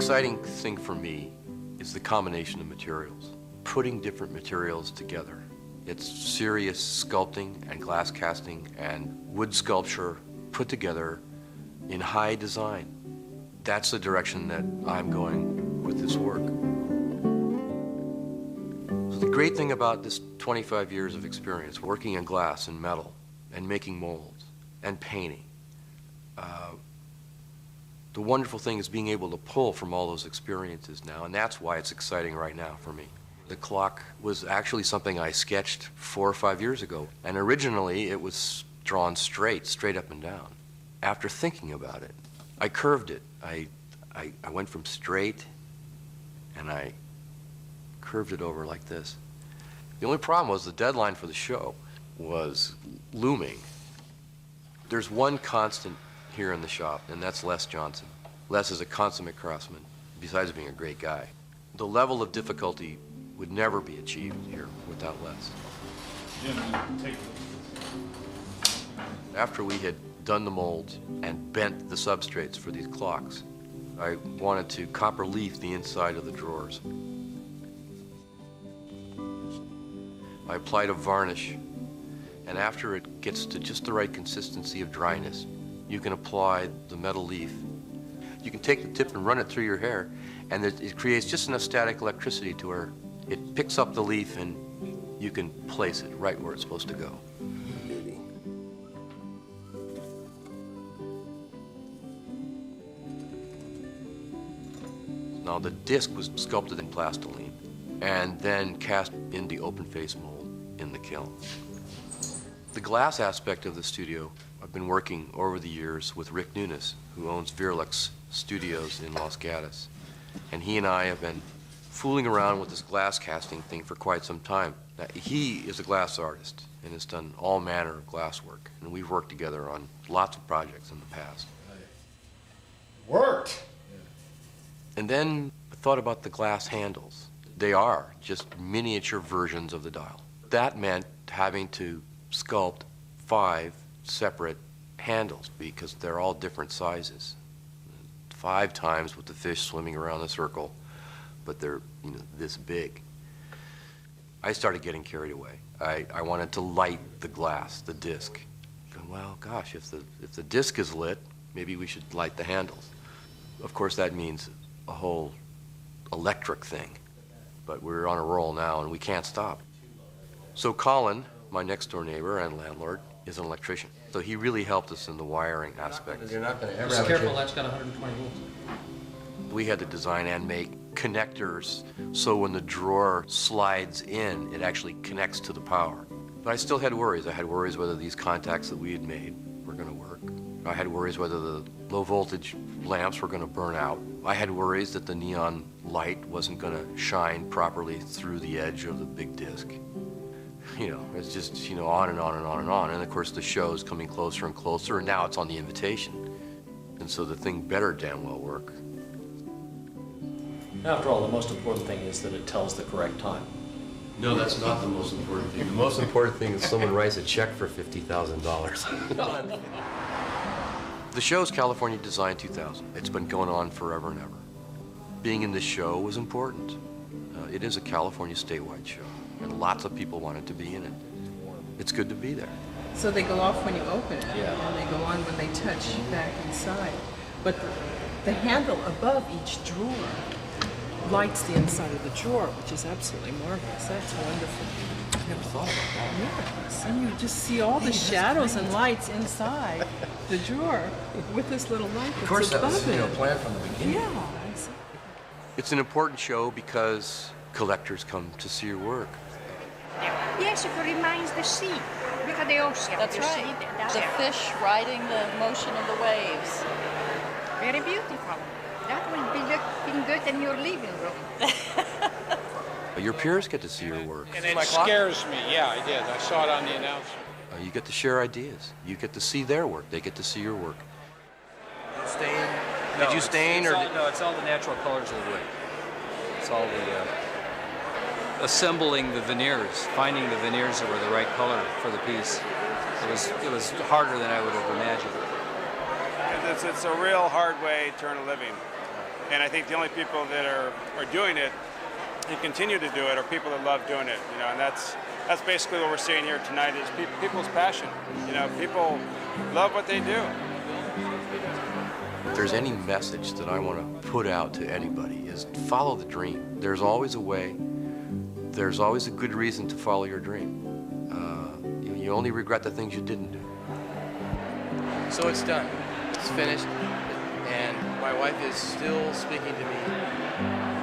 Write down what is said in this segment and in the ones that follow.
exciting thing for me is the combination of materials, putting different materials together. It's serious sculpting and glass casting and wood sculpture put together in high design. That's the direction that I'm going with this work. So the great thing about this 25 years of experience working in glass and metal and making molds and painting, the wonderful thing is being able to pull from all those experiences now, and that's why it's exciting right now for me. The clock was actually something I sketched 4 or 5 years ago, and originally it was drawn straight up and down. After thinking about it, I curved it. I went from straight, and I curved it over like this. The only problem was the deadline for the show was looming. There's one constant here in the shop, and that's Les Johnson. Les is a consummate craftsman, besides being a great guy. The level of difficulty would never be achieved here without Les. Jim, take it. After we had done the molds and bent the substrates for these clocks, I wanted to copper leaf the inside of the drawers. I applied a varnish, and after it gets to just the right consistency of dryness, you can apply the metal leaf. You can take the tip and run it through your hair, and it creates just enough static electricity to where it picks up the leaf and you can place it right where it's supposed to go. Now the disc was sculpted in plastiline and then cast in the open face mold in the kiln. The glass aspect of the studio, I've been working over the years with Rick Nunes, who owns Virlux Studios in Los Gatos. And he and I have been fooling around with this glass casting thing for quite some time. Now, he is a glass artist and has done all manner of glass work. And we've worked together on lots of projects in the past. Worked! And then I thought about the glass handles. They are just miniature versions of the dial. That meant having to sculpt 5 separate handles because they're all different sizes. 5 times with the fish swimming around the circle, but they're this big. I started getting carried away. I wanted to light the glass, the disc. Well, gosh, if the disc is lit, maybe we should light the handles. Of course, that means a whole electric thing, but we're on a roll now and we can't stop. So Colin, my next door neighbor and landlord, is an electrician. So he really helped us in the wiring aspect. You're not going to ever Just have careful, that's got 120 volts. We had to design and make connectors so when the drawer slides in, it actually connects to the power. But I still had worries. I had worries whether these contacts that we had made were going to work. I had worries whether the low voltage lamps were going to burn out. I had worries that the neon light wasn't going to shine properly through the edge of the big disc. It's just, on and on and on and on. And of course the show's coming closer and closer, and now it's on the invitation. And so the thing better damn well work. After all, the most important thing is that it tells the correct time. No, that's not the most important thing. The most important thing is someone writes a check for $50,000. The show's California Design 2000. It's been going on forever and ever. Being in this show was important. It is a California statewide show, and lots of people wanted to be in it. It's good to be there. So they go off when you open it, Yeah. and they go on when they touch back inside. But the handle above each drawer lights the inside of the drawer, which is absolutely marvelous. That's wonderful. I never thought about that. Yes, and you just see all the shadows and lights inside the drawer with this little light Of course, that's that was above it. planned from the beginning. Yeah, exactly. It's an important show because collectors come to see your work. Yes, it reminds the sea. Look at the ocean. That's you right. See that? The fish riding the motion of the waves. Very beautiful. That will be looking good in your living room. Your peers get to see your work. And it scares me. Yeah, I did. I saw it on the announcement. You get to share ideas. You get to see their work. They get to see your work. Stain? Did you stain, or No, it's all the natural colors of the wood. It's all the assembling the veneers, finding the veneers that were the right color for the piece. It was harder than I would have imagined. It's a real hard way to earn a living. And I think the only people that are doing it and continue to do it are people that love doing it, you know, and that's basically what we're seeing here tonight is people's passion. You know, people love what they do. If there's any message that I want to put out to anybody is follow the dream. There's always a way. There's always a good reason to follow your dream. You only regret the things you didn't do. So it's done. It's finished. And my wife is still speaking to me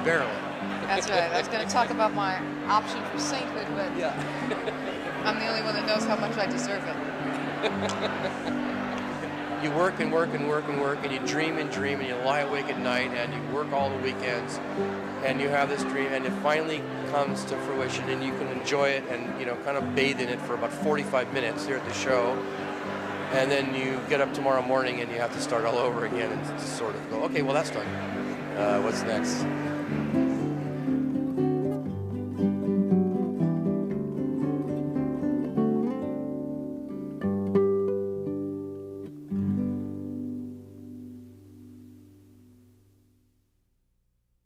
barely. That's right. I was going to talk about my option for sainthood, but Yeah. I'm the only one that knows how much I deserve it. You work and work and work and work, and you dream and dream, and you lie awake at night, and you work all the weekends, and you have this dream, and it finally comes to fruition, and you can enjoy it and, you know, kind of bathe in it for about 45 minutes here at the show. And then you get up tomorrow morning and you have to start all over again and sort of go, okay, well, that's done. What's next?